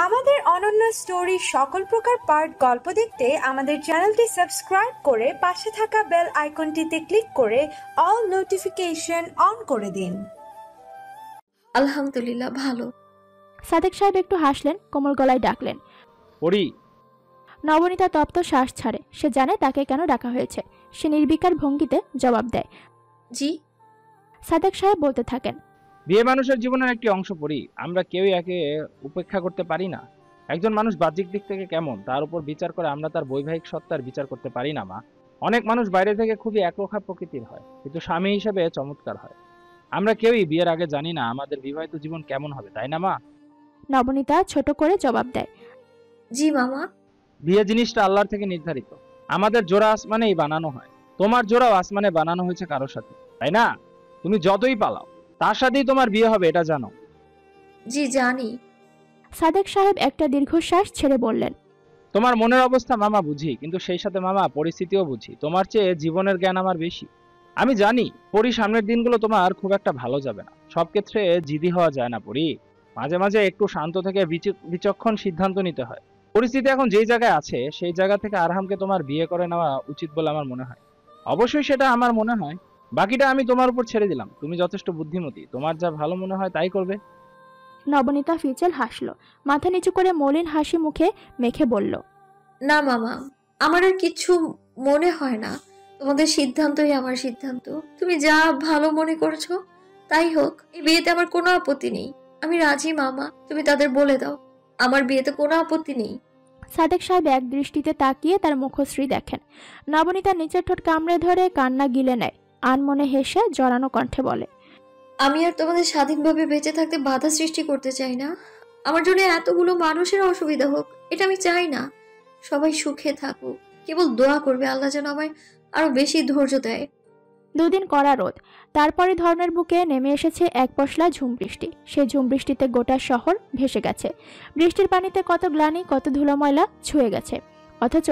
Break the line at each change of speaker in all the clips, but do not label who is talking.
আমাদের অনন্য স্টোরি সকল প্রকার পার্ট গল্প দেখতে আমাদের চ্যানেলটি সাবস্ক্রাইব করে পাশে থাকা বেল আইকনটিতে ক্লিক করে অল নোটিফিকেশন অন করে দিন।
আলহামদুলিল্লাহ ভালো।
সাদেক সাহেব একটু হাসলেন, কোমল গলায় ডাকলেন,
পড়ি।
নবনীতা তপ্ত শ্বাস ছাড়ে। সে জানে তাকে কেন ডাকা হয়েছে। সে নির্বিকার ভঙ্গিতে জবাব দেয়,
জি।
সাদেক সাহেব বলতে থাকেন,
বিয়ে মানুষের জীবনের একটি অংশ। পড়ি, আমরা কেউই একে উপেক্ষা করতে পারি না। একজন মানুষ বাহ্যিক দিক থেকে কেমন তার উপর বিচার করে আমরা তার বৈবাহিক সত্তার বিচার করতে পারি না মা। অনেক মানুষ বাইরে থেকে খুবই একরোখা প্রকৃতির হয়, কিন্তু স্বামী হিসেবে চমৎকার হয়। আমরা কেউই বিয়ের আগে জানি না আমাদের বিবাহিত জীবন কেমন হবে, তাই না মা?
নবনীতা ছোট করে জবাব দেয়,
জি মামা।
বিয়ে জিনিসটা আল্লাহর থেকে নির্ধারিত। আমাদের জোড়া আসমানেই বানানো হয়। তোমার জোড়াও আসমানে বানানো হয়েছে কারোর সাথে, তাই না? তুমি যতই পালাও তার সাথেই তোমার বিয়ে হবে, এটা জানো?
জি জানি।
সাদেক সাহেব একটা দীর্ঘশ্বাস ছেড়ে বললেন,
তোমার মনের অবস্থা মামা বুঝি, কিন্তু সেই সাথে মামা পরিস্থিতিও বুঝি। তোমার চেয়ে জীবনের জ্ঞান আমার বেশি। আমি জানি পরি সামনের দিনগুলো তোমার খুব একটা ভালো যাবে না। সব ক্ষেত্রে জিদি হওয়া যায় না পরি। মাঝে মাঝে একটু শান্ত থেকে বিচক্ষণ সিদ্ধান্ত নিতে হয়। পরিস্থিতি এখন যেই জায়গায় আছে সেই জায়গা থেকে আরহামকে তোমার বিয়ে করে নেওয়া উচিত বলে আমার মনে হয়। অবশ্যই সেটা আমার মনে হয়। বাকিটা আমি তোমার উপর ছেড়ে দিলাম। তুমি যথেষ্ট বুদ্ধিমতী, তোমার যা ভালো মনে হয় তাই করবে।
নবনীতা ফিচেল হাসল, মাথা নিচু করে মলিন হাসি মুখে মেখে বলল,
না মামা, আমার আর কিছু মনে হয় না। তোমাদের সিদ্ধান্তই আমার সিদ্ধান্ত। তুমি যা ভালো মনে করছো তাই হোক। এই বিয়েতে আমার কোনো আপত্তি নেই। আমি রাজি মামা, তুমি তাদের বলে দাও আমার বিয়েতে কোনো আপত্তি নেই।
সাদেক সাহেব এক দৃষ্টিতে তাকিয়ে তার মুখশ্রী দেখেন। নবনীতা নিচের ঠোঁট কামড়ে ধরে কান্না গিলে নেয়। আনমনে হেসে জড়ানো কণ্ঠে বলে,
আমি আর তোমাদের স্বাধীনভাবে বেঁচে থাকতে বাধা সৃষ্টি করতে চাই না। আমার জন্য এতগুলো মানুষের অসুবিধা হোক, এটা আমি চাই না। সবাই সুখে থাকুক। কেবল দোয়া করবে আল্লাহ যেন আমায় আরো বেশি ধৈর্য দেয়।
দুদিন কড়া রোদ, তারপরে ধর্মের বুকে নেমে এসেছে এক পশলা ঝুম বৃষ্টি। সেই ঝুম বৃষ্টিতে গোটা শহর ভেসে গেছে। বৃষ্টির পানিতে কত গ্লানি, কত ধুলো ময়লা ছুঁয়ে গেছে। অথচ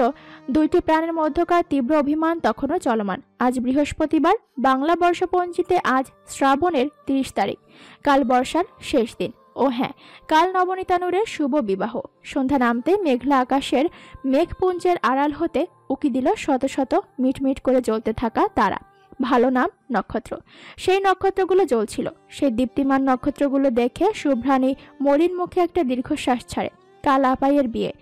দুইটি প্রাণের মধ্যকার তীব্র অভিমান তখনও চলমান। আজ বৃহস্পতিবার, বাংলা বর্ষপঞ্জিতে আজ শ্রাবণের 30 তারিখ। কাল বর্ষার শেষ দিন। ও হ্যাঁ, কাল নবনীতা নূরের শুভ বিবাহ। সন্ধ্যা নামতে মেঘলা আকাশের মেঘপুঞ্জের আড়াল হতে উকি দিল শত শত মিটমিট করে জ্বলতে থাকা তারা। ভালো নাম নক্ষত্র। সেই নক্ষত্রগুলো জ্বলছিল। সেই দীপ্তিমান নক্ষত্রগুলো দেখে শুভ্রাণী মলিন মুখে একটা দীর্ঘশ্বাস ছাড়ে। কাল আপাইয়ের বিয়ে।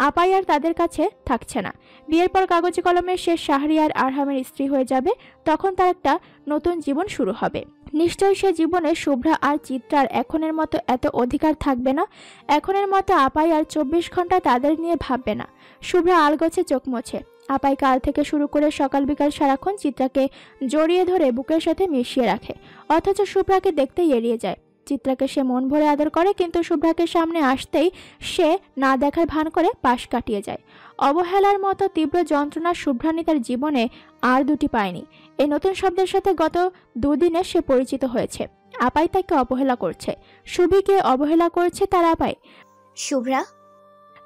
আপাই আর তাদের কাছে থাকছে না। বিয়ের পর কাগজে কলমে সে শাহরিয়ার আরহামের স্ত্রী হয়ে যাবে। তখন তার একটা নতুন জীবন শুরু হবে। নিশ্চয়ই সে জীবনে শুভ্রা আর চিত্রার এখনের মতো এত অধিকার থাকবে না। এখনের মতো আপাই আর 24 ঘন্টা তাদের নিয়ে ভাববে না। শুভ্রা আলগোছে চোখ মোছে। আপাই কাল থেকে শুরু করে সকাল বিকাল সারাক্ষণ চিত্রাকে জড়িয়ে ধরে বুকের সাথে মিশিয়ে রাখে। অথচ শুভ্রাকে দেখতেই এড়িয়ে যায়। চিত্রাকে সে মন ভরে আদর করে, কিন্তু শুভ্রাকে সামনে আসতেই সে না দেখার ভান করে পাশ কাটিয়ে যায়। অবহেলার মতো তীব্র যন্ত্রণা শুভ্রাণী তার জীবনে আর দুটি পায়নি। এই নতুন শব্দের সাথে গত দুদিনে সে পরিচিত হয়েছে। আপাই তাকে অবহেলা করছে। শুভিকে অবহেলা করছে তার আপাই।
শুভ্রা।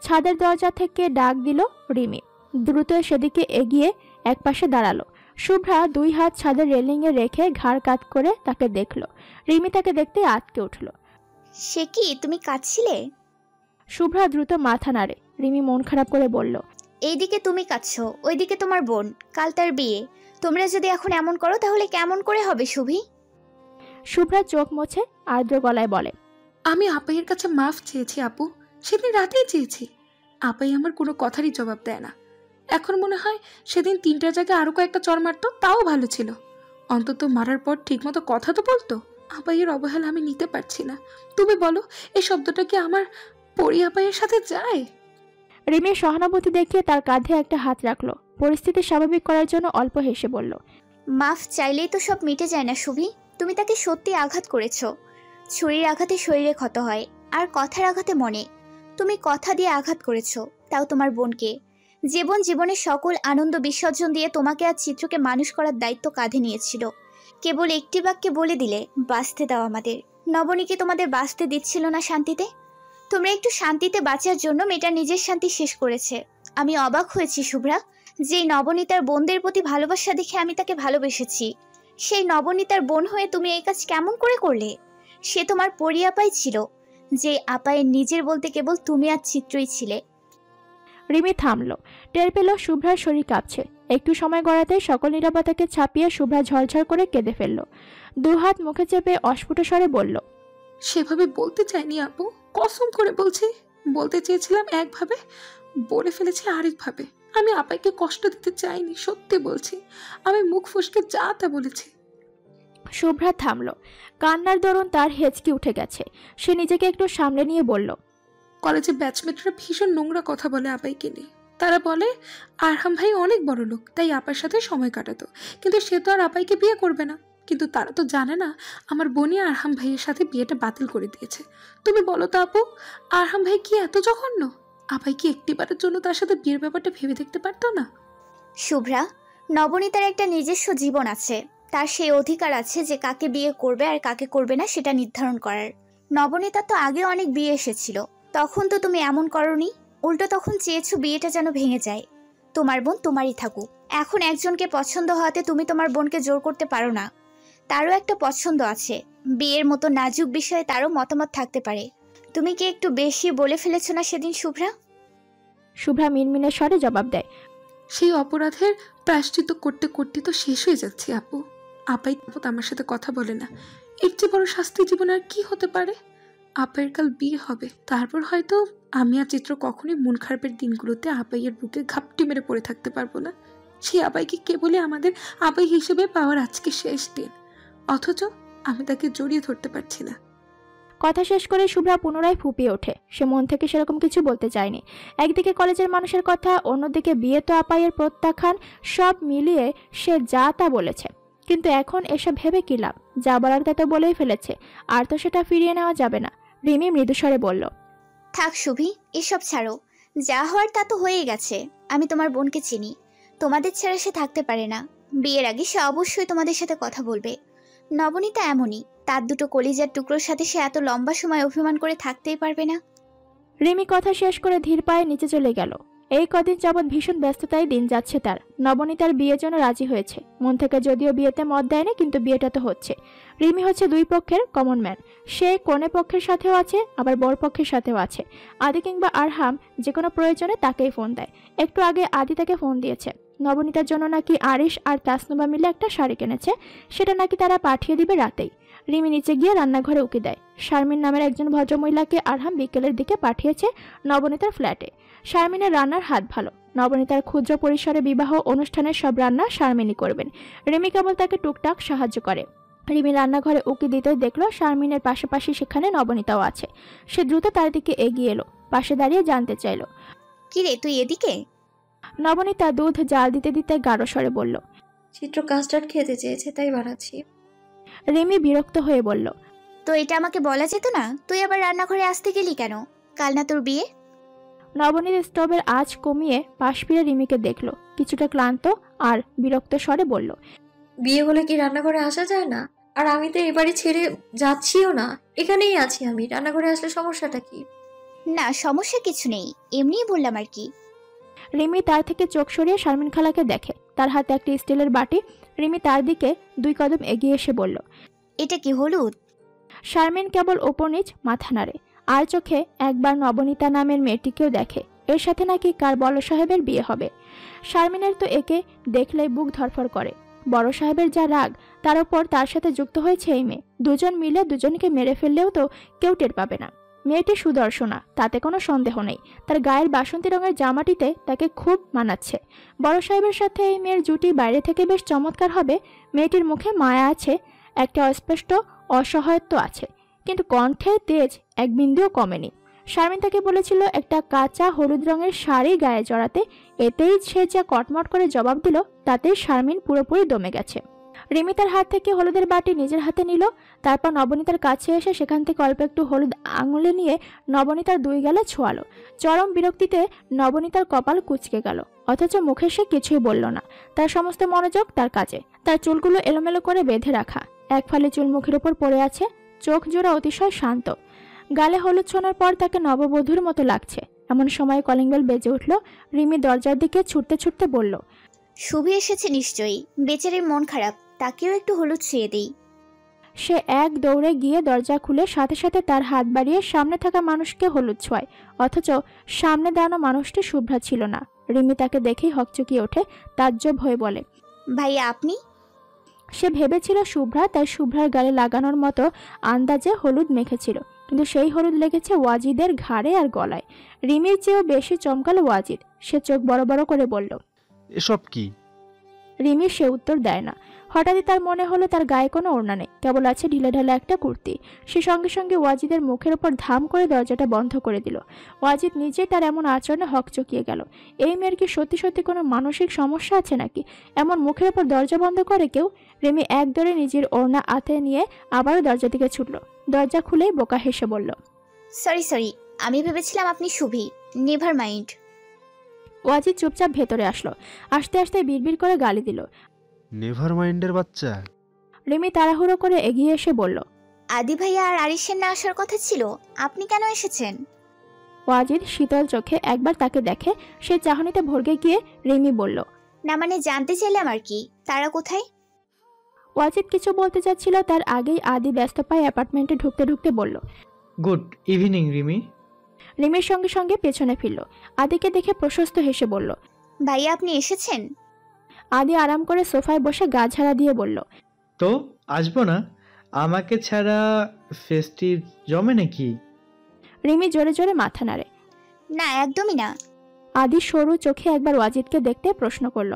ছাদের দরজা থেকে ডাক দিল রিমি। দ্রুত সেদিকে এগিয়ে একপাশে দাঁড়ালো। শুভ্রা দুই হাত ছাদের রেলিংয়ে রেখে ঘাড় কাত করে তাকে দেখল। রিমি তাকে দেখতে আটকে উঠল।
সে কি, তুমি কাঁদছিলে?
শুভ্রা দ্রুত মাথা নাড়ে। রিমি মন খারাপ করে বলল,
এইদিকে তুমি কাঁদছো, ওইদিকে তোমার বোন, কাল তার বিয়ে। তোমরা যদি এখন এমন করো তাহলে কেমন করে হবে শুভি?
শুভ্রা চোখ মোছে আর্দ্র গলায় বলে,
আমি আপাইয়ের কাছে মাফ চেয়েছি আপু, সেদিন রাতেই চেয়েছি। আপাই আমার কোনো কথারই জবাব দেয় না। এখন মনে হয় সেদিন 3টা জায়গায় আরো কয়েকটা চর মারতো, তাও ভালো ছিল। অন্তত মারার পর ঠিকমতো কথা তো বলতো। আপাইয়ের অবহেলা আমি নিতে পারছি না। তুমি বলো, এই শব্দটা কি আমার পরি আপাইয়ের সাথে যায়?
রিমি সহানুভূতি দেখিয়ে তার কাঁধে একটা হাত রাখলো। পরিস্থিতি স্বাভাবিক করার জন্য অল্প হেসে বলল,
মাফ চাইলেই তো সব মিটে যায় না শুভি। তুমি তাকে সত্যি আঘাত করেছো। ছুরির আঘাতে শরীরে ক্ষত হয়, আর কথার আঘাতে মনে। তুমি কথা দিয়ে আঘাত করেছো, তাও তোমার বোনকে। জীবনের সকল আনন্দ বিসর্জন দিয়ে তোমাকে আর চিত্রকে মানুষ করার দায়িত্ব কাঁধে নিয়েছিল। কেবল একটি বাক্যে বলে দিলে, বাঁচতে দাও আমাদের। নবনীকে তোমাদের বাঁচতে দিচ্ছিল না শান্তিতে। তোমরা একটু শান্তিতে বাঁচার জন্য মেয়েটা নিজের শান্তি শেষ করেছে। আমি অবাক হয়েছি শুভ্রা। যেই নবনীতার বোনদের প্রতি ভালোবাসা দেখে আমি তাকে ভালোবেসেছি, সেই নবনীতার বোন হয়ে তুমি এই কাজ কেমন করে করলে? সে তোমার পরি আপাই ছিল, যে আপায়ের নিজের বলতে কেবল তুমি আর চিত্রই ছিলে।
রিমি থামল। টের পেল শুভ্রার শরীর কাঁপছে। একটু সময় গড়াতে সকল নীরবতাকে ছাপিয়ে শুভ্রা ঝরঝর করে কেঁদে ফেলল। দুহাত মুখে চেপে অস্ফুট স্বরে বলল,
সেভাবে বলতে চাইনি আপু, কসম করে বলছি। বলতে চেয়েছিলাম একভাবে, বলে ফেলেছি আরেকভাবে। আমি আপাইকে কষ্ট দিতে চাইনি, সত্যি বলছি। আমি মুখ ফসকে যা তা বলেছি।
শুভ্রা থামল। কান্নার দরুন তার হেঁচকি উঠে গেছে। সে নিজেকে একটু সামলে নিয়ে বলল,
কলেজে ব্যাচমেটরা ভীষণ নোংরা কথা বলে আপাইকে নিয়ে। তারা বলে আরহাম ভাই অনেক বড় লোক, তাই আপার সাথে সময় কাটাতো, কিন্তু সে তো আর আপাইকে বিয়ে করবে না। কিন্তু তারা তো জানে না আমার বোনই আরহাম ভাইয়ের সাথে বিয়েটা বাতিল করে দিয়েছে। তুমি বলো তো আপু, আরহাম ভাই কি এত জঘন্য? আপাই কি একটিবারের জন্য তার সাথে বিয়ের ব্যাপারটা ভেবে দেখতে পারতো না?
শুভ্রা, নবনীতার একটা নিজস্ব জীবন আছে। তার সেই অধিকার আছে যে কাকে বিয়ে করবে আর কাকে করবে না সেটা নির্ধারণ করার। নবনীতার তো আগে অনেক বিয়ে এসেছিল, তখন তো তুমি এমন করনি। উল্টো তখন চেয়েছো বিয়েটা যেন ভেঙে যায়, তোমার বোন তোমারই থাকুক। এখন একজনকে পছন্দ হওয়াতে তুমি তোমার বোনকে জোর করতে পারো না। তারও একটা পছন্দ আছে, বিয়ের মতো নাজুক বিষয়ে তারও মতামত থাকতে পারে। তুমি কি একটু বেশি বলে ফেলেছো না সেদিন শুভ্রা?
শুভ্রা মিনমিনের স্বরে জবাব দেয়,
সেই অপরাধের প্রায়শ্চিত্ত করতে করতে তো শেষ হয়ে যাচ্ছে আপু। আপাই আমার সাথে কথা বলে না, এর চেয়ে বড় শাস্তি জীবন আর কি হতে পারে? আপাইয়ের কাল বিয়ে হবে, তারপর হয়তো আমি আর চিত্র কখনোই মন খারাপের দিনগুলোতে আপাইয়ের বুকে ঘাপটি মেরে পড়ে থাকতে পারবো না। সেই আপাইকে কেবলই আমাদের আপাই হিসেবে পাওয়ার আজকে শেষ দিন, অথচ আমি তাকে জড়িয়ে ধরতে পারছি না।
কথা শেষ করে শুভ্রা পুনরায় ফুপিয়ে ওঠে। সে মন থেকে সেরকম কিছু বলতে চায়নি। একদিকে কলেজের মানুষের কথা, অন্যদিকে বিয়ে তো আপাইয়ের প্রত্যাখ্যান, সব মিলিয়ে সে যা তা বলেছে। কিন্তু এখন এসব ভেবে কি লাভ? যা বলার তা তো বলেই ফেলেছে, আর তো সেটা ফিরিয়ে নেওয়া যাবে না। রিমি মৃদুস্বরে বলল,
থাক শুভি, এসব ছাড়ো। যা হওয়ার তা তো হয়ে গেছে। আমি তোমার বোনকে চিনি, তোমাদের ছাড়া সে থাকতে পারে না। বিয়ের আগে সে অবশ্যই তোমাদের সাথে কথা বলবে। নবনীতা এমনই, তার দুটো কলিজার টুকরোর সাথে সে এত লম্বা সময় অভিমান করে থাকতেই পারবে না।
রিমি কথা শেষ করে ধীর পায়ে নিচে চলে গেল। এই কদিন যাবৎ ভীষণ ব্যস্ততায় দিন যাচ্ছে তার। নবনীতার বিয়ের জন্য রাজি হয়েছে, মন থেকে যদিও বিয়েতে মত দেয়নি, কিন্তু বিয়েটা তো হচ্ছে। রিমি হচ্ছে দুই পক্ষের কমন ম্যান। সে কনে পক্ষের সাথেও আছে, আবার বর পক্ষের সাথেও আছে। আদি কিংবা আরহাম যে কোনো প্রয়োজনে তাকেই ফোন দেয়। একটু আগে আদি তাকে ফোন দিয়েছে। নবনীতার জন্য নাকি আরিশ আর তাসনুবা মিলে একটা শাড়ি কিনেছে, সেটা নাকি তারা পাঠিয়ে দিবে রাতেই। রিমি নিচে গিয়ে রান্নাঘরে উকি দেয়। শারমিন নামের একজন ভদ্রমহিলাকে আরহাম বিকেলের দিকে পাঠিয়েছে নবনীতার ফ্ল্যাটে। শারমিনের রান্নার হাত ভালো। নবনীতার ক্ষুদ্র পরিসরে বিবাহ অনুষ্ঠানের সব রান্না শারমিনই করবেন। রিমি কেবল তাকে টুকটাক সাহায্য করে। রিমি রান্নাঘরে উকি দিতে দেখলো শারমিনের পাশাপাশি সেখানে নবনীতাও আছে। সে দ্রুত তার দিকে এগিয়ে এলো, পাশে দাঁড়িয়ে জানতে চাইল,
কি রে তুই এদিকে?
নবনীতা দুধ জাল দিতে দিতে গাঢ় স্বরে বলল,
চিত্র কাস্টার্ড খেতে চেয়েছে তাই বানাচ্ছি।
রিমি বিরক্ত হয়ে বলল,
তো এটা আমাকে বলা যেত না? তুই আবার রান্নাঘরে আসতে গেলি কেন? কাল না তোর বিয়ে?
নবনীত স্টোভের আঁচ কমিয়ে পাশ ফিরে রিমিকে দেখলো, কিছুটা ক্লান্ত আর বিরক্ত স্বরে বলল,
বিয়ে হলে কি রান্নাঘরে আসা যায় না? আর আমি তো এবারই ছেড়ে যাচ্ছিও না, এখানেই আছি আমি। রান্নাঘরে আসলে সমস্যাটা কি?
না, সমস্যা কিছু নেই, এমনিই বললাম আর কি।
রিমি তার থেকে চোখ সরিয়ে শারমিন খালাকে দেখে। তার হাতে একটি স্টিলের বাটি। রিমি তার দিকে 2 কদম এগিয়ে এসে বলল,
এটা কি হলুদ?
শারমিন কেবল ওপর নিচ মাথা নাড়ে, আর চোখে একবার নবনীতা নামের মেয়েটিকেও দেখে। এর সাথে নাকি কার বড় সাহেবের বিয়ে হবে। শারমিনের তো একে দেখলেই বুক ধরফর করে। বড় সাহেবের যা রাগ, তার উপর তার সাথে যুক্ত হয়েছে এই মেয়ে। দুজন মিলে দুজনকে মেরে ফেললেও তো কেউ টের পাবে না। মেয়েটি সুদর্শনা, তাতে কোনো সন্দেহ নেই। তার গায়ের বাসন্তী রঙের জামাটিতে তাকে খুব মানাচ্ছে। বড় সাহেবের সাথে এই মেয়ের জুটি বাইরে থেকে বেশ চমৎকার হবে। মেয়েটির মুখে মায়া আছে, একটা অস্পষ্ট অসহায়ত্ব আছে, কিন্তু কণ্ঠের তেজ এক বিন্দুও কমেনি। শারমিন তাকে বলেছিল একটা কাঁচা হলুদ রঙের শাড়ি গায়ে জড়াতে। এতেই সে যা কটমট করে জবাব দিল, তাতেই শারমিন পুরোপুরি দমে গেছে। রিমি তার হাত থেকে হলুদের বাটি নিজের হাতে নিল। তারপর নবনীতার কাছে এসে সেখান থেকে অল্প একটু হলুদ আঙুলে নিয়ে নবনীতার 2 গালে ছোঁয়ালো। চরম বিরক্তিতে নবনীতার কপাল কুঁচকে গেল, অথচ মুখে সে কিছুই বলল না। তার সমস্ত মনোযোগ তার কাজে। তার চুলগুলো এলোমেলো করে বেঁধে রাখা, এক ফালি চুল মুখের উপর পড়ে আছে, চোখ জোড়া অতিশয় শান্ত। গালে হলুদ ছোঁয়ার পর তাকে নববধূর মতো লাগছে। এমন সময় কলিং বেল বেজে উঠল। রিমি দরজার দিকে ছুটতে ছুটতে বলল,
শুভি এসেছে নিশ্চয়ই। বেচারির মন খারাপ, তাকেও একটু হলুদ ছুঁয়ে দিই।
সে এক দৌড়ে গিয়ে দরজা খুলে সাথে সাথে তার হাত বাড়িয়ে সামনে থাকা মানুষকে হলুদ ছোঁয়ায়, অথচ সামনে দাঁড়ানো মানুষটি শুভ্রা ছিল না। রিমি তাকে দেখেই হকচকিয়ে ওঠে, তাজ্জব হয়ে বলে,
ভাইয়া আপনি?
সে ভেবেছিল শুভ্রা, তাই শুভ্রার গালে লাগানোর মতো আন্দাজে হলুদ মেখেছিল, কিন্তু সেই হলুদ লেগেছে ওয়াজিদের ঘাড়ে আর গলায়। রিমির চেয়েও বেশি চমকালো ওয়াজিদ। সে চোখ বড় বড় করে বলল,
এসব কি?
রিমি সে উত্তর দেয় না। হঠাৎই তার মনে হলো তার গায়ে কোনো ওড়না নেই, কেবল আছে ঢিলেঢালা একটা কুর্তি। সে সঙ্গে সঙ্গে ওয়াজিদের মুখের ওপর ধাম করে দরজাটা বন্ধ করে দিল। ওয়াজিদ নিজে তার এমন আচরণে হকচকিয়ে গেল। এই মেয়ের কি সত্যি সত্যি কোনো মানসিক সমস্যা আছে নাকি? এমন মুখের ওপর দরজা বন্ধ করে কেউ? রিমি এক দৌড়ে নিজের ওড়না হাতে নিয়ে আবারও দরজা দিকে ছুটল। দরজা খুলেই বোকা হেসে বলল,
সরি, আমি ভেবেছিলাম আপনি শুভি। Never mind.
ওয়াজিদ চুপচাপ ভেতরে আসলো। আসতে আসতে বিড়বিড় করে গালি দিল।
নেভার মাইন্ডের বাচ্চা।
রিমি তাড়াহুড়ো করে এগিয়ে এসে বলল,
আদি ভাইয়া আর আরিশের না আসার কথা ছিল, আপনি কেন এসেছেন?
ওয়াজিদ শীতল চোখে একবার তাকে দেখে, সে চাহনিতে ভরগে গিয়ে রিমি বলল,
না মানে জানতে চাইলাম আর কি, তারা কোথায়?
ওয়াজিদ কিছু বলতে যাচ্ছিল, তার আগেই আদি ব্যস্ত পায়ে অ্যাপার্টমেন্টে ঢুকতে ঢুকতে বলল,
গুড ইভিনিং রিমি।
রিমির সঙ্গে সঙ্গে পেছনে ফিরল। আদিকে দেখে প্রশস্ত হেসে বলল,
ভাইয়া আপনি এসেছেন?
আদি আরাম করে সোফায় বসে গা ঝাড়া দিয়ে বলল,
তো আসবো না? আমাকে ছাড়া ফেস্টিভ জমে নাকি?
রিমি জোরে জোরে মাথা নাড়ে।
না একদমই না।
আদি সরু চোখে একবার ওয়াজিদকে দেখতে প্রশ্ন করল,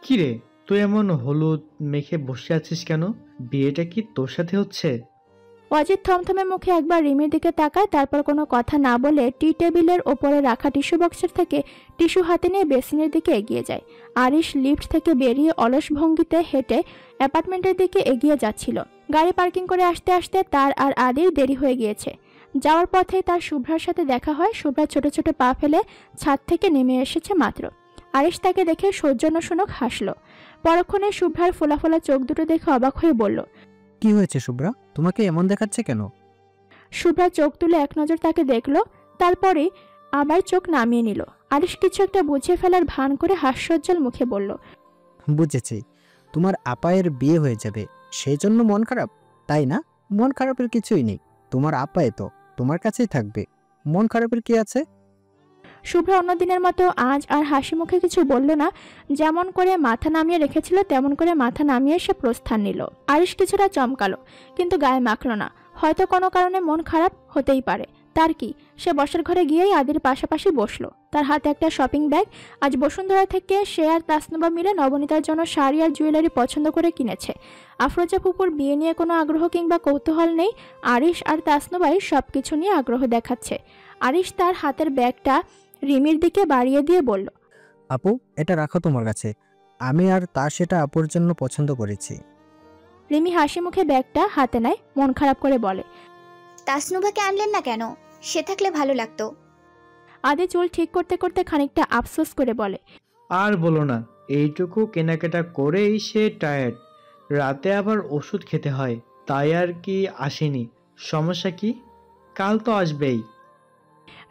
কিরে তুই এমন হলুদ মেখে বসে আছিস কেন? বিয়েটা কি তোর সাথে হচ্ছে?
ওয়াজিদ থমথমে মুখে একবার রিমির দিকে তাকায়, তারপর কোনো কথা না বলে টি টেবিলের ওপরে রাখা টিস্যু বক্সের থেকে টিস্যু হাতে নিয়ে বেসিনের দিকে এগিয়ে যায়। আরিশ লিফট থেকে বেরিয়ে অলস ভঙ্গিতে হেঁটে অ্যাপার্টমেন্টের দিকে এগিয়ে যাচ্ছিল। গাড়ি পার্কিং করে আসতে আসতে তার আর আদির দেরি হয়ে গিয়েছে। যাওয়ার পথেই তার শুভ্রার সাথে দেখা হয়। শুভ্রা ছোট ছোট পা ফেলে ছাদ থেকে নেমে এসেছে মাত্র। আরিশ তাকে দেখে সৌজন্যসূচক হাসল। পরক্ষণে শুভ্রার ফোলা ফোলা চোখ দুটো দেখে অবাক হয়ে বলল,
কি হয়েছে শুভ্রা, তোমাকে এমন দেখাচ্ছে কেন?
শুভ্রা চোখ তুলে এক নজর তাকে দেখলো, তারপরে আবার চোখ নামিয়ে নিল। আরিশ কিছু একটা বুঝিয়ে ফেলার ভান করে হাস্যোজ্জ্বল মুখে বলল,
বুঝেছি, তোমার আপায়ের বিয়ে হয়ে যাবে, সেই জন্য মন খারাপ, তাই না? মন খারাপের কিছুই নেই, তোমার আপায়ে তো তোমার কাছেই থাকবে, মন খারাপের কি আছে?
শুভ্রা অন্যদিনের মতো আজ আর হাসি মুখে কিছু বলল না। যেমন করে মাথা নামিয়ে রেখেছিল তেমন করে মাথা নামিয়ে সে প্রস্থান নিল। আরিশ কিছুটা চমকালো, কিন্তু গায়ে মাখল না। হয়তো কোনো কারণে মন খারাপ হতেই পারে, তার কি? সে বসার ঘরে গিয়েই আদির পাশাপাশি বসলো। তার হাতে একটা শপিং ব্যাগ। আজ বসুন্ধরা থেকে সে আর তাসনুবা মিলে নবনীতার জন্য শাড়ি আর জুয়েলারি পছন্দ করে কিনেছে। আফরোজা ফুপুর বিয়ে নিয়ে কোনো আগ্রহ কিংবা কৌতূহল নেই। আরিশ আর তাসনুবাই সবকিছু নিয়ে আগ্রহ দেখাচ্ছে। আরিশ তার হাতের ব্যাগটা রিমির দিকে বাড়িয়ে দিয়ে বলল,
আপু, এটা রাখো তোমার কাছে, আমি আর তা সেটা আপুর জন্য পছন্দ করেছি।
রিমি হাসি মুখে ব্যাগটা হাতে নেয়, মন খারাপ করে বলে,
তাসনুভাকে আনলেন না কেন? সে থাকলে ভালো লাগতো।
আদি চুল ঠিক করতে করতে খানিকটা আফসোস করে বলে,
আর বলো না, এইটুকু কেনাকাটা করেই সে টায়ার্ড, রাতে আবার ওষুধ খেতে হয়, তাই আর কি আসেনি। সমস্যা কি? কাল তো আসবেই।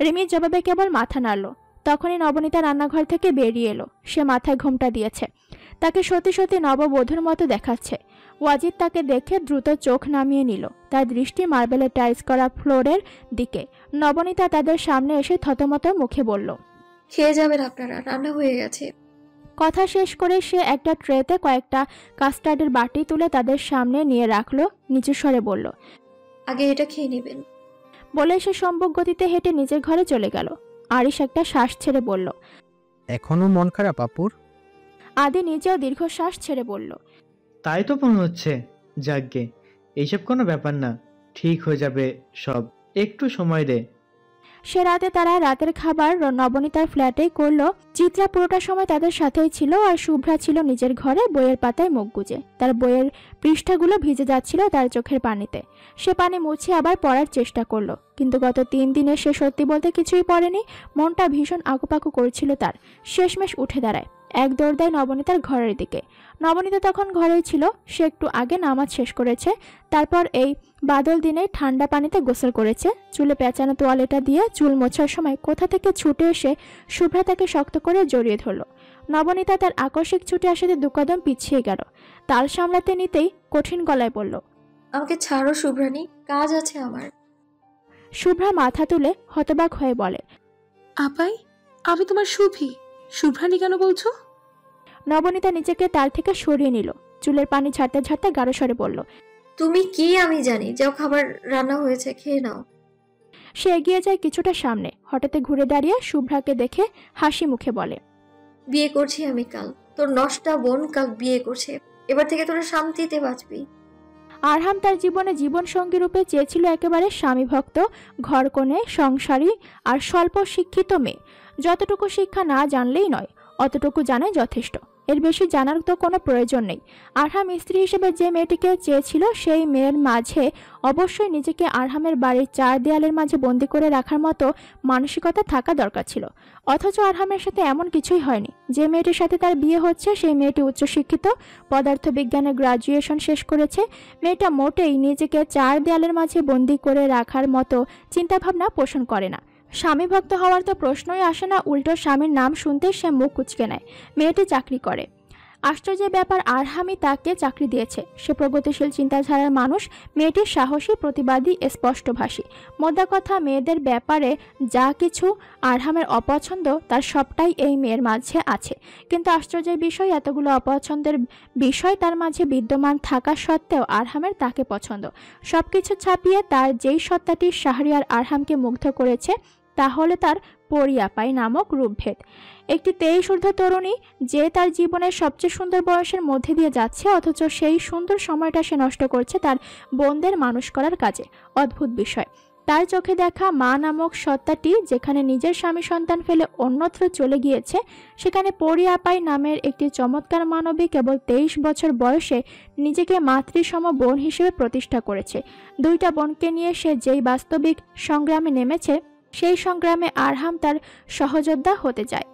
রিমির জবাবে কেবল মাথা নাড়ল। তখনই নবনীতা রান্নাঘর থেকে বেরিয়ে এলো। সে মাথায় ঘোমটা দিয়েছে, তাকে সত্যি সত্যি নববধূর মতো দেখাচ্ছে। ওয়াজিদ তাকে দেখে দ্রুত চোখ নামিয়ে নিল, তার দৃষ্টি মার্বেলের টাইলস করা ফ্লোরের দিকে। নবনীতা তাদের সামনে এসে থতমত মুখে বলল,
খেয়ে যাবেন আপনারা, রান্না হয়ে গেছে।
কথা শেষ করে সে একটা ট্রেতে কয়েকটা কাস্টার্ডের বাটি তুলে তাদের সামনে নিয়ে রাখলো। নিচু স্বরে বলল,
আগে এটা খেয়ে নেবেন।
বলে সে সম্ভব গতিতে হেঁটে নিজের ঘরে চলে গেল। আরিশ একটা শ্বাস ছেড়ে বলল,
এখনো মন খারাপ আপুর?
আদি নিজেও দীর্ঘশ্বাস ছেড়ে বলল,
তাই তো মনে হচ্ছে। যাকগে, এইসব কোনো ব্যাপার না, ঠিক হয়ে যাবে সব, একটু সময় দে।
সে রাতে তারা রাতের খাবার নবনীতার ফ্ল্যাটেই করলো। চিত্রা পুরোটা সময় তাদের সাথেই ছিল, আর শুভ্রা ছিল নিজের ঘরে বইয়ের পাতায় মুখ গুজে। তার বইয়ের পৃষ্ঠাগুলো ভিজে যাচ্ছিল তার চোখের পানিতে। সে পানি মুছে আবার পড়ার চেষ্টা করলো, কিন্তু গত 3 দিনে সে সত্যি বলতে কিছুই পড়েনি। মনটা ভীষণ আকুপাকু করছিল তার। শেষমেশ উঠে দাঁড়ায়, এক দৌড় দেয় নবনীতার ঘরের দিকে। নবনীতা তখন ঘরেই ছিল। সে একটু আগে নামাজ শেষ করেছে, তারপর এই বাদল দিনে ঠান্ডা পানিতে গোসল করেছে। চুলে পেঁচানো তোয়ালেটা দিয়ে চুল মোছার সময় কোথা থেকে ছুটে এসে শুভ্রা তাকে শক্ত করে জড়িয়ে ধরল। নবনীতা তার আকস্মিক ছুটে আসাতে 2 কদম পিছিয়ে গেল। তাল সামলাতে নিতেই কঠিন গলায় বলল,
আমাকে ছাড়ো শুভ্রানী, কাজ আছে আমার।
শুভ্রা মাথা তুলে হতবাক হয়ে বলে,
আপাই, আমি তোমার শুভি, শুভ্রানী কেন বলছো?
নবনীতা নিজেকে তার থেকে সরিয়ে নিল, চুলের পানি ঝাড়তে ঝাড়তে গাঢ় স্বরে বলল,
তুমি কি? আমি জানি, যাও খাবার রান্না হয়েছে, খেয়ে নাও।
সে এগিয়ে যায় কিছুটা সামনে, হঠাৎ ঘুরে দাঁড়িয়ে শুভ্রাকে দেখে হাসি মুখে বলে,
বিয়ে করছি আমি কাল, তোর নষ্টা বোন কাল বিয়ে করছে, এবার থেকে তোরা শান্তিতে বাঁচবি।
আরহাম তার জীবনে জীবন সঙ্গী রূপে চেয়েছিল একেবারে স্বামীভক্ত, ঘরকনে, সংসারী আর স্বল্প শিক্ষিত মেয়ে। যতটুকু শিক্ষা না জানলেই নয়, অতটুকু জানাই যথেষ্ট, এর বেশি জানার তো কোনো প্রয়োজন নেই। আরহাম স্ত্রী হিসেবে যে মেয়েটিকে চেয়েছিল সেই মেয়ের মাঝে অবশ্যই নিজেকে আরহামের বাড়ির 4 দেয়ালের মাঝে বন্দি করে রাখার মতো মানসিকতা থাকা দরকার ছিল। অথচ আরহামের সাথে এমন কিছুই হয়নি। যে মেয়েটির সাথে তার বিয়ে হচ্ছে সেই মেয়েটি উচ্চশিক্ষিত, পদার্থবিজ্ঞানে গ্রাজুয়েশন শেষ করেছে। মেয়েটা মোটেই নিজেকে 4 দেয়ালের মাঝে বন্দি করে রাখার মতো চিন্তাভাবনা পোষণ করে না। স্বামীভক্ত হওয়ার তো প্রশ্নই আসে না, উল্টো স্বামীর নাম শুনতে সে মুখ কুঁচকে নেয়। মেয়েটি চাকরি করে। আশ্চর্যের ব্যাপার, আরহামই তাকে চাকরি দিয়েছে। সে প্রগতিশীল চিন্তাধারার মানুষ, মেয়েটি সাহসী, প্রতিবাদী, স্পষ্টভাষী। মোদ্দা কথা, মেয়েদের ব্যাপারে যা কিছু আরহামের অপছন্দ তার সবটাই এই মেয়ের মাঝে আছে। কিন্তু আশ্চর্যের বিষয়, এতগুলো অপছন্দের বিষয় তার মাঝে বিদ্যমান থাকা সত্ত্বেও আরহামের তাকে পছন্দ। সবকিছু ছাপিয়ে তার যেই সত্তাটি শাহরিয়ার আরহামকে মুগ্ধ করেছে তা হলো তার পরিয়াপাই নামক রূপভেদ। একটি 23 ঊর্ধ্ব তরুণী যে তার জীবনের সবচেয়ে সুন্দর বয়সের মধ্যে দিয়ে যাচ্ছে, অথচ সেই সুন্দর সময়টা সে নষ্ট করছে তার বোনদের মানুষ করার কাজে। অদ্ভুত বিষয়, তার চোখে দেখা মা নামক সত্তাটি যেখানে নিজের স্বামী সন্তান ফেলে অন্যত্র চলে গিয়েছে, সেখানে পরিয়াপাই নামের একটি চমৎকার মানবী কেবল 23 বছর বয়সে নিজেকে মাতৃসম বোন হিসেবে প্রতিষ্ঠা করেছে। 2টা বোনকে নিয়ে সে যেই বাস্তবিক সংগ্রামে নেমেছে, সেই সংগ্রামে আরহাম তার সহযোদ্ধা হতে চায়।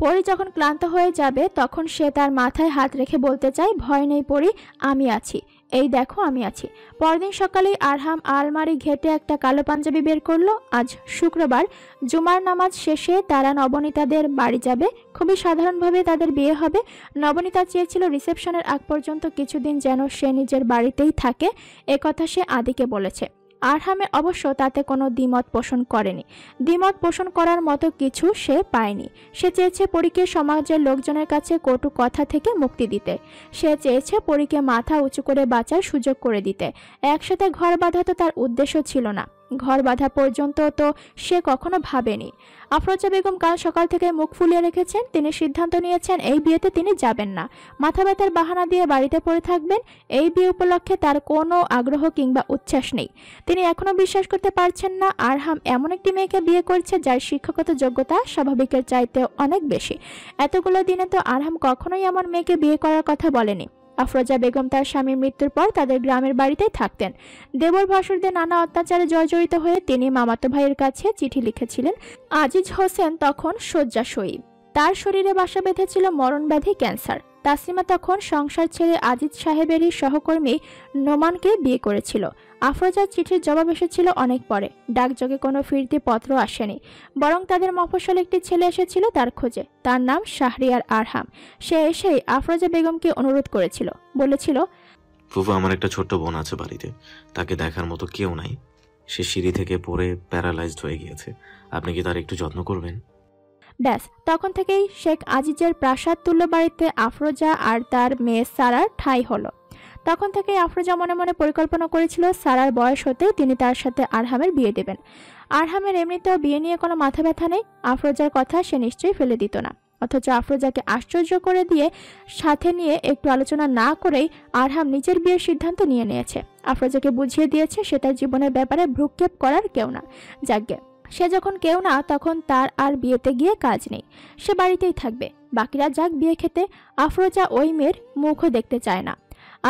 পরি যখন ক্লান্ত হয়ে যাবে তখন সে তার মাথায় হাত রেখে বলতে চায়, ভয় নেই পরি, আমি আছি, এই দেখো আমি আছি। পরদিন সকালেই আরহাম আলমারি ঘেটে একটা কালো পাঞ্জাবি বের করলো। আজ শুক্রবার, জুমার নামাজ শেষে তারা নবনীতাদের বাড়ি যাবে। খুবই সাধারণভাবে তাদের বিয়ে হবে। নবনীতা চেয়েছিল রিসেপশনের আগ পর্যন্ত কিছুদিন যেন সে নিজের বাড়িতেই থাকে, একথা সে আদিকে বলেছে। আরহামের অবশ্য তাতে কোনো দ্বিমত পোষণ করেনি। দ্বিমত পোষণ করার মতো কিছু সে পায়নি। সে চেয়েছে পরীকে সমাজের লোকজনের কাছে কটু কথা থেকে মুক্তি দিতে। সে চেয়েছে পরীকে মাথা উঁচু করে বাঁচার সুযোগ করে দিতে। একসাথে ঘর বাঁধা তো তার উদ্দেশ্য ছিল না, ঘর বাঁধা পর্যন্ত তো সে কখনো ভাবেনি। আফরোজা বেগম কাল সকাল থেকে মুখ ফুলিয়ে রেখেছেন। তিনি সিদ্ধান্ত নিয়েছেন এই বিয়েতে তিনি যাবেন না, মাথা ব্যথার বাহানা দিয়ে বাড়িতে পড়ে থাকবেন। এই বিয়ে উপলক্ষে তার কোনো আগ্রহ কিংবা উচ্ছ্বাস নেই। তিনি এখনো বিশ্বাস করতে পারছেন না আরহাম এমন একটি মেয়েকে বিয়ে করছে যার শিক্ষাগত যোগ্যতা স্বাভাবিকের চাইতে অনেক বেশি। এতগুলো দিনে তো আরহাম কখনোই এমন মেয়েকে বিয়ে করার কথা বলেনি। আফরোজা বেগম তার স্বামীর মৃত্যুর পর তাদের গ্রামের বাড়িতেই থাকতেন। দেবর ভাসুরদের নানা অত্যাচারে জর্জরিত হয়ে তিনি মামাতো ভাইয়ের কাছে চিঠি লিখেছিলেন। আজিজ হোসেন তখন শয্যাশয়ী, তার শরীরে বাসা বেঁধেছিল মরণব্যাধি ক্যান্সার। তাসলিমা তখন সংসার ছেড়ে আজিজ সাহেবেরই সহকর্মী নোমানকে বিয়ে করেছিল। আফরোজার চিঠির জবাব এসেছিল অনেক পরে, ডাকযোগে কোনো ফিরতি পত্র আসেনি, বরং তাদের মফস্বলে একটি ছেলে এসেছিল তার খোঁজে। তার নাম শাহরিয়ার আরহাম। সে এসেই আফরোজা বেগমকে অনুরোধ করেছিল, বলেছিল,
ফুফু, আমার একটা ছোট্ট বোন আছে বাড়িতে, তাকে দেখার মতো কেউ নাই। সে সিঁড়ি থেকে পড়ে প্যারালাইজড হয়ে গিয়েছে, আপনি কি তার একটু যত্ন করবেন?
ব্যাস, তখন থেকেই শেখ আজিজের প্রাসাদ তুল্য বাড়িতে আফরোজা আর তার মেয়ে সারার ঠাঁই হলো। তখন থেকেই আফরোজা মনে মনে পরিকল্পনা করেছিল সারার বয়স হতে তিনি তার সাথে আরহামের বিয়ে দেবেন। আরহামের এমনিতেও বিয়ে নিয়ে কোনো মাথা ব্যথা নেই, আফরোজার কথা সে নিশ্চয়ই ফেলে দিত না। অথচ আফরোজাকে আশ্চর্য করে দিয়ে সাথে নিয়ে একটু আলোচনা না করেই আরহাম নিজের বিয়ের সিদ্ধান্ত নিয়েছে। আফরোজাকে বুঝিয়ে দিয়েছে সে তার জীবনের ব্যাপারে ভ্রুক্ষেপ করার কেউ না। যাজ্ঞে, সে যখন কেউ না তখন তার আর বিয়েতে গিয়ে কাজ নেই, সে বাড়িতেই থাকবে। বাকিরা যাক বিয়ে খেতে, আফরোজা ওই মেয়ের মুখও দেখতে চায় না।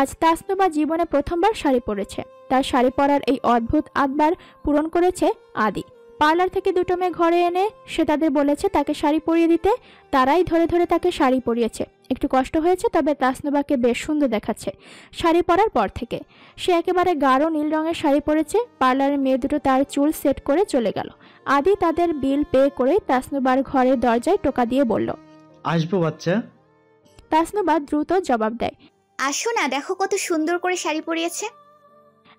আজ তাসনুবা জীবনে প্রথমবার শাড়ি পরেছে। তার শাড়ি পরার এই অদ্ভুত আদবার পূরণ করেছে আদি। পার্লার থেকে 2টো মেয়ে ঘরে এনে সে তাদের বলেছে তাকে শাড়ি পরিয়ে দিতে। তারাই ধরে ধরে তাকে শাড়ি পরিয়েছে। একটু কষ্ট হয়েছে, তবে তাসনুবাকে বেশ সুন্দর দেখাচ্ছে শাড়ি পরার পর থেকে। সে একেবারে গাঢ় নীল রঙের শাড়ি পরেছে। পার্লারের মেয়ে দুটো তার চুল সেট করে চলে গেল। আদি তাদের বিল পে করে তাসনুবার ঘরের দরজায় টোকা দিয়ে বলল,
আসবো বাচ্চা।
তাসনুবা দ্রুত জবাব দেয়,
আসো না, দেখো কত সুন্দর করে শাড়ি পরিয়েছে।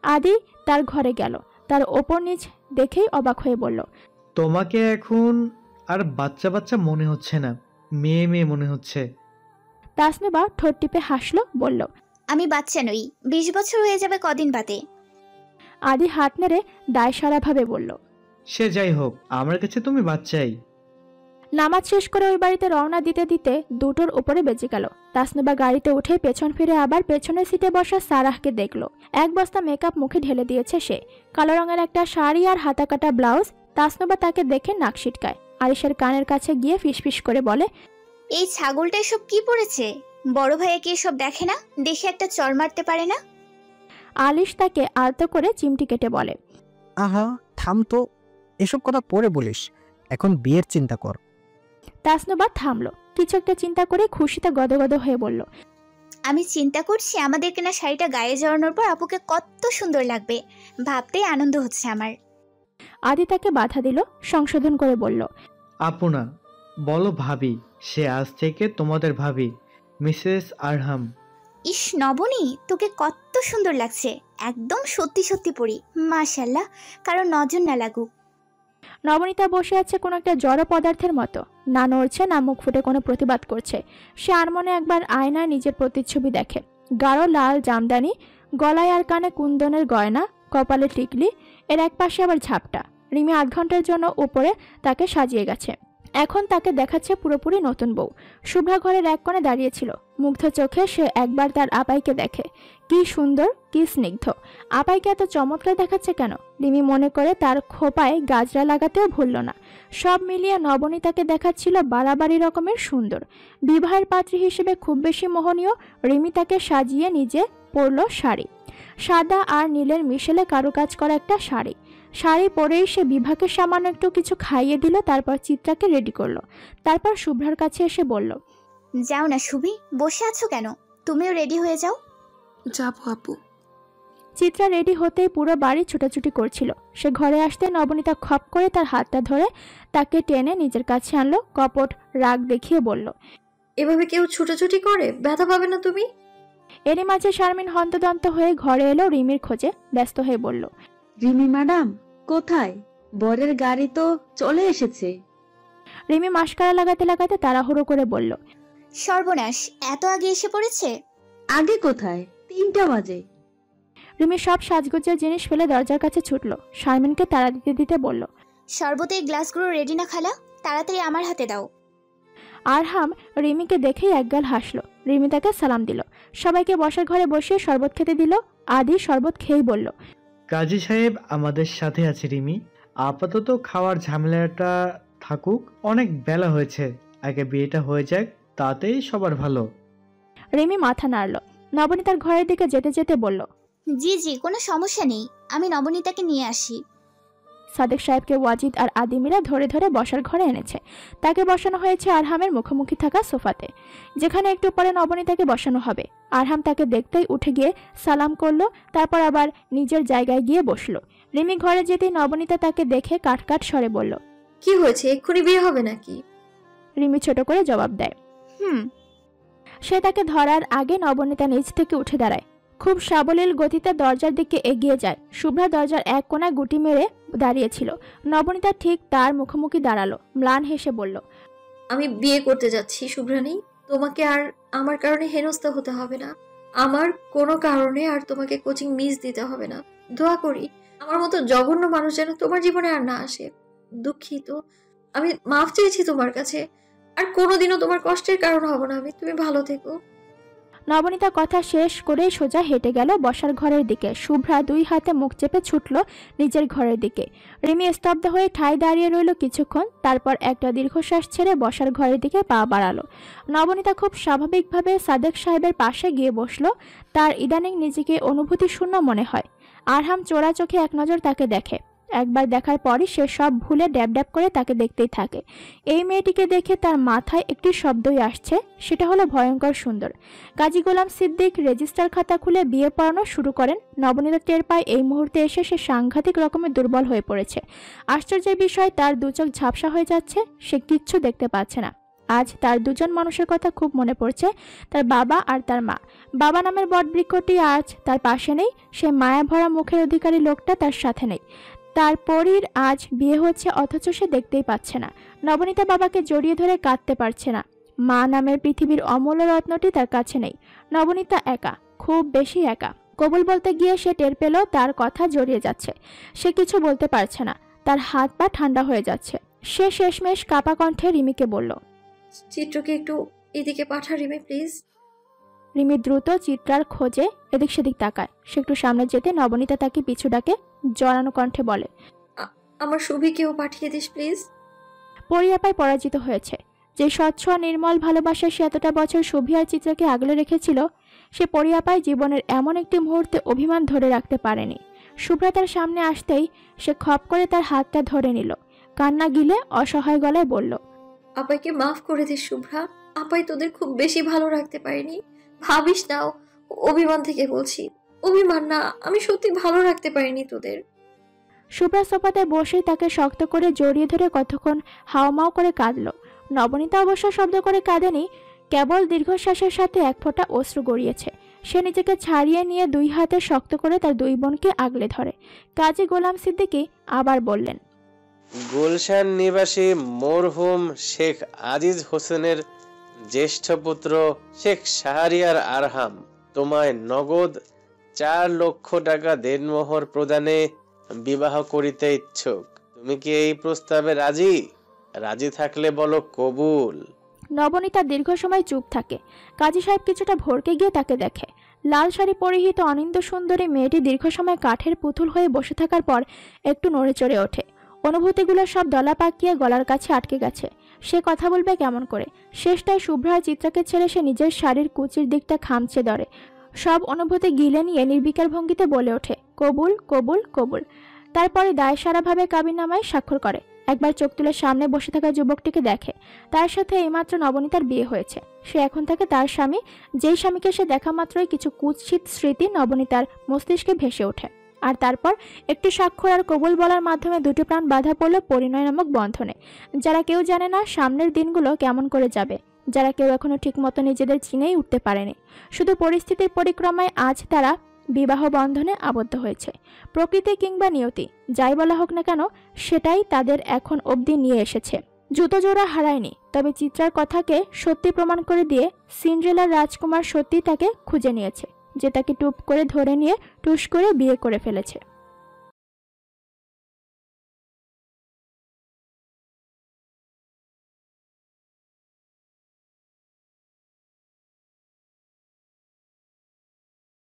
আদি তার ঘরে গেল। তার ওপর নিচ দেখেই অবাক হয়ে বলল,
তোমাকে এখন আর বাচ্চা বাচ্চা মনে হচ্ছে না, মেয়ে মেয়ে মনে হচ্ছে।
তাসনুবা ঠোঁট টিপে হাসলো, বলল,
আমি বাচ্চা নই, 20 বছর হয়ে যাবে কদিন বাদে।
আদি হাত নেড়ে দায়সারাভাবে বলল,
সে যাই হোক, আমার কাছে তুমি বাচ্চাই।
নামাজ শেষ করে ওই বাড়িতে রওনা দিতে দিতে 2টোর উপরে বেজে গেল। তাসনুবা গাড়িতে উঠে পেছন ফিরে আবার পেছনের সিটে বসা সারাহকে দেখল। এক বস্তা মেকআপ মুখে ঢেলে দিয়েছে সে। কালো রঙের একটা শাড়ি আর হাতাকাটা ব্লাউজ। তাসনুবা তাকে দেখে নাক সিটকায়। আরিশের কানের কাছে গিয়ে ফিসফিস করে বলে,
এই ছাগলটা এসব কি পড়েছে? বড় ভাইয়া কি এসব দেখে না? দেখে একটা চড় মারতে পারে না?
আলিশ তাকে আলতো করে চিমটি কেটে বলে,
আহা থাম তো, এসব কথা পরে বলিস, এখন বিয়ের চিন্তা কর।
তাসনুবা থামলো। কিছু একটা চিন্তা করে খুশিতে গদগদ হয়ে বলল,
আমি চিন্তা করছি আমাদের কেনা শাড়িটা গায়ে জড়ানোর পর আপুকে কত সুন্দর লাগবে, ভাবতেই আনন্দ হচ্ছে আমার।
আদি তাকে বাধা দিল, সংশোধন করে বলল,
আপু না, বলো ভাবি। সে আজ থেকে তোমাদের ভাবি, মিসেস আরহাম।
ইস নবনী, তোকে কত সুন্দর লাগছে, একদম সত্যি সত্যি পড়ি, মাশাআল্লাহ, কারণ নজর না লাগুক।
নবনীতা বসে আছে কোনো একটা জড় পদার্থের মতো, না নড়ছে না মুখ ফুটে কোনো প্রতিবাদ করছে। সে আর মনে একবার আয়নায় নিজের প্রতিচ্ছবি দেখে। গাঢ় লাল জামদানি, গলায় আর কানে কুন্দনের গয়না, কপালে টিকলি, এর এক পাশে আবার ঝাপটা। রিমি 8 ঘন্টার জন্য উপরে তাকে সাজিয়ে গেছে। এখন তাকে দেখাচ্ছে পুরোপুরি নতুন বউ। শুভ্রা ঘরের এক কোণে দাঁড়িয়েছিল। মুগ্ধ চোখে সে একবার তার আপাইকে দেখে। কি সুন্দর, কি স্নিগ্ধ। আপাইকে এত চমৎকার দেখাচ্ছে কেন? রিমি মনে করে তার খোপায় গাজরা লাগাতেও ভুলল না। সব মিলিয়ে নবনীতাকে দেখাচ্ছিল বাড়াবাড়ি রকমের সুন্দর। বিবাহের পাত্রী হিসেবে খুব বেশি মোহনীয়। রিমি তাকে সাজিয়ে নিজে পরল শাড়ি, সাদা আর নীলের মিশেলে কারুকাজ করা একটা শাড়ি। শাড়ি পরেই সে বিভাকে সামান্য একটু কিছু খাইয়ে দিল, তারপর চিত্রাকে রেডি করলো। তারপর শুভ্রার কাছে এসে বলল,
যাও না শুভি, বসে আছো কেন? তুমিও রেডি হয়ে যাও।
যাবো আপু।
চিত্রা রেডি হতেই পুরো বাড়ি ছুটাছুটি করছিল। সে ঘরে আসতে নবনীতা খপ করে তার হাতটা ধরে তাকে টেনে নিজের কাছে আনলো। কপট রাগ দেখিয়ে বলল,
এভাবে কেউ ছুটোছুটি করে? ব্যথা পাবে না তুমি?
এরই মাঝে শারমিন হন্তদন্ত হয়ে ঘরে এলো রিমির খোঁজে। ব্যস্ত হয়ে বলল,
রিমি ম্যাডাম কোথায়? বরের গাড়ি তো চলে এসেছে।
রিমি মাস্কারা লাগাতে লাগাতে তাড়াহুড়ো করে বলল,
সর্বনাশ, এত আগে এসে পড়েছে?
আগে কোথায়? 3টা বাজে।
রিমি সব সাজগোজের জিনিস ফেলে দরজার কাছে ছুটলো। শারমিনকে তাড়া দিতে দিতে বলল,
শরবতের গ্লাসগুলো রেডি না খালা? তাড়াতাড়ি আমার হাতে দাও।
আরহাম রিমিকে দেখেই একগাল হাসলো। রিমি তাকে সালাম দিল। সবাইকে বসার ঘরে বসিয়ে শরবত খেতে দিল। আদি শরবত খেয়েই বলল,
কাজী সাহেব আমাদের সাথে আছে রিমি, আপাতত খাওয়ার ঝামেলাটা থাকুক, অনেক বেলা হয়েছে, আগে বিয়েটা হয়ে যাক, তাতেই সবার ভালো।
রিমি মাথা নাড়ল। নবনীতার ঘরের দিকে যেতে যেতে বলল,
জি জি, কোনো সমস্যা নেই, আমি নবনীতাকে নিয়ে আসি।
সাদেক সাহেবকে ওয়াজিদ আর আদিমিরা ধরে ধরে বসার ঘরে এনেছে। তাকে বসানো হয়েছে আরহামের মুখোমুখি থাকা সোফাতে, যেখানে একটু পরে নবনীতাকে বসানো হবে। আরহাম তাকে দেখতেই উঠে গিয়ে সালাম করলো, তারপর আবার নিজের জায়গায় গিয়ে বসলো। রিমি ঘরে যেতেই নবনীতা তাকে দেখে কাটকাট স্বরে বলল,
কি হয়েছে, এক্ষুনি বিয়ে হবে নাকি?
রিমি ছোট করে জবাব দেয়, সে তাকে ধরার আগে নবনীতা নিজ থেকে উঠে দাঁড়ায়। খুব সাবলীল গতিতে দরজার দিকে এগিয়ে যায়। শুভ্রা দরজার এক কোণায় গুটি মেরে দাঁড়িয়েছিল। নবনীতা ঠিক তার মুখোমুখি দাঁড়ালো। ম্লান হেসে বলল,
আমি বিয়ে করতে যাচ্ছি শুভ্রানী, তোমাকে আর আমার কারণে হেনস্থা হতে হবে না। আমার কোনো কারণে আর তোমাকে কোচিং মিস দিতে হবে না। দোয়া করি আমার মতো জঘন্য মানুষ যেন তোমার জীবনে আর না আসে। দুঃখিত, আমি মাফ চেয়েছি তোমার কাছে, আর কোনোদিনও তোমার কষ্টের কারণ হব না আমি। তুমি ভালো থেকো।
নবনীতা কথা শেষ করেই সোজা হেঁটে গেল বসার ঘরের দিকে। শুভ্রা 2 হাতে মুখ চেপে ছুটল নিজের ঘরের দিকে। রিমি স্তব্ধ হয়ে ঠায় দাঁড়িয়ে রইল কিছুক্ষণ, তারপর একটা দীর্ঘশ্বাস ছেড়ে বসার ঘরের দিকে পা বাড়ালো। নবনীতা খুব স্বাভাবিকভাবে সাদেক সাহেবের পাশে গিয়ে বসলো। তার ইদানিং নিজেকে অনুভূতি শূন্য মনে হয়। আরহাম চোরা চোখে এক নজর তাকে দেখে। একবার দেখার পরই সে সব ভুলে ড্যাব ড্যাব করে তাকে দেখতেই থাকে। এই মেয়েটিকে দেখে তার মাথায় একটি শব্দই আসছে, সেটা হলো ভয়ঙ্কর সুন্দর। কাজী গোলাম সিদ্দিক রেজিস্টার খাতা খুলে বিয়ে পড়ানো শুরু করেন। নবনীতা টের পায় এই মুহূর্তে এসে সে সাংঘাতিক রকমের দুর্বল হয়ে পড়েছে। আশ্চর্যের বিষয়, তার 2 চোখ ঝাপসা হয়ে যাচ্ছে, সে কিচ্ছু দেখতে পাচ্ছে না। আজ তার দুজন মানুষের কথা খুব মনে পড়ছে, তার বাবা আর তার মা। বাবা নামের বটবৃক্ষটি আজ তার পাশে নেই, সে মায়া ভরা মুখের অধিকারী লোকটা তার সাথে নেই। তার পরীর আজ বিয়ে হচ্ছে, অথচ সে দেখতেই পাচ্ছে না। নবনীতা বাবাকে জড়িয়ে ধরে কাঁদতে পারছে না। মা নামের পৃথিবীর অমূল্য রত্নটি তার কাছে নেই। নবনীতা একা, খুব বেশি একা। কবুল বলতে গিয়ে সে টের পেল তার কথা জড়িয়ে যাচ্ছে। সে কিছু বলতে পারছে না, তার হাত পা ঠান্ডা হয়ে যাচ্ছে। সে শেষমেশ কাপা কণ্ঠে রিমিকে বলল,
চিত্রকে একটু এদিকে পাঠা রিমি প্লিজ।
রিমি দ্রুত চিত্রার খোঁজে এদিক সেদিক তাকায়। সে একটু সামনে যেতে নবনীতা তাকে পিছু ডাকে, জড়ানো কণ্ঠে বলে,
আমার শুভিকেও পাঠিয়ে দিস প্লিজ।
পরিয়াপায় পরাজিত হয়েছে। যে স্বচ্ছ আর নির্মল ভালোবাসা সে এতটা বছর শুভি আর চিত্রাকে আগলে রেখেছিল, সে পরিয়াপায় জীবনের এমন একটি মুহূর্তে অভিমান ধরে রাখতে পারেনি। শুভ্রা তার সামনে আসতেই সে খপ করে তার হাতটা ধরে নিল। কান্না গিলে অসহায় গলায় বলল,
আপাইকে মাফ করে দিস শুভ্রা। আপাই তোদের খুব বেশি ভালো রাখতে পারিনি, ভাবিস না। অভিমান থেকে বলছি, অভিমান না, আমি সত্যি ভালো রাখতে পারিনি তোদের।
শুভ্রা সোফাতে বসেই তাকে শক্ত করে জড়িয়ে ধরে কতক্ষণ হাওমাও করে কাঁদল। নবনীতা অবশ্য শব্দ করে কাঁদেনি, কেবল দীর্ঘশ্বাসের সাথে এক ফোঁটা অশ্রু গড়িয়েছে। সে নিজেকে ছাড়িয়ে নিয়ে দুই হাতে শক্ত করে তার দুই বোনকে আগলে ধরে। কাজী গোলাম সিদ্দিকী আবার বললেন,
গুলশান নিবাসী মরহুম শেখ আজিজ হোসেনের জ্যেষ্ঠ পুত্র শেখ শাহরিয়ার আরহাম তোমায় নগদ 4 লক্ষ টাকা দেনমোহর প্রদানে বিবাহ করিতে ইচ্ছুক। তুমি কি এই প্রস্তাবে রাজি? রাজি থাকলে বলো কবুল।
নবনীতা দীর্ঘ সময় চুপ থাকে। কাজী সাহেব কিছুটা ভরকে গিয়ে তাকে দেখে। লাল শাড়ি পরিহিত অনিন্দ সুন্দরী মেয়েটি দীর্ঘ সময় কাঠের পুতুল হয়ে বসে থাকার পর একটু নড়ে চড়ে ওঠে। অনুভূতিগুলো সব দলা পাকিয়ে গলার কাছে আটকে গেছে। সে কথা বলবে কেমন করে? শেষটায় শুভ্রা চিত্রাকে ছেড়ে সে নিজের শাড়ির কুচির দিকটা খামচে ধরে। সব অনুভূতি গিলে নিয়ে নির্বিকার ভঙ্গিতে বলে ওঠে, কবুল কবুল কবুল। তারপরে দায়সারাভাবে কাবিননামায় স্বাক্ষর করে। একবার চোখ তুলে সামনে বসে থাকা যুবকটিকে দেখে। তার সাথে এইমাত্র নবনীতার বিয়ে হয়েছে। সে এখন থাকে তার স্বামী, যেই স্বামীকে সে দেখা মাত্রই কিছু কুৎসিত স্মৃতি নবনীতার মস্তিষ্কে ভেসে ওঠে। আর তারপর একটু স্বাক্ষর আর কবুল বলার মাধ্যমে দুটি প্রাণ বাধা পড়ল পরিণয় নামক বন্ধনে। যারা কেউ জানে না সামনের দিনগুলো কেমন করে যাবে, যারা কেউ এখনো ঠিকমতো নিজেদের চিনেই উঠতে পারেনি। শুধু পরিস্থিতির পরিক্রমায় আজ তারা বিবাহ বন্ধনে আবদ্ধ হয়েছে। প্রকৃতি কিংবা নিয়তি যাই বলা হোক না কেন, সেটাই তাদের এখন অবধি নিয়ে এসেছে। জুতো জোড়া হারায়নি, তবে চিত্রার কথাকে সত্যি প্রমাণ করে দিয়ে সিন্ড্রেলার রাজকুমার সত্যি তাকে খুঁজে নিয়েছে, যে তাকে টুপ করে ধরে নিয়ে টুস করে বিয়ে করে ফেলেছে।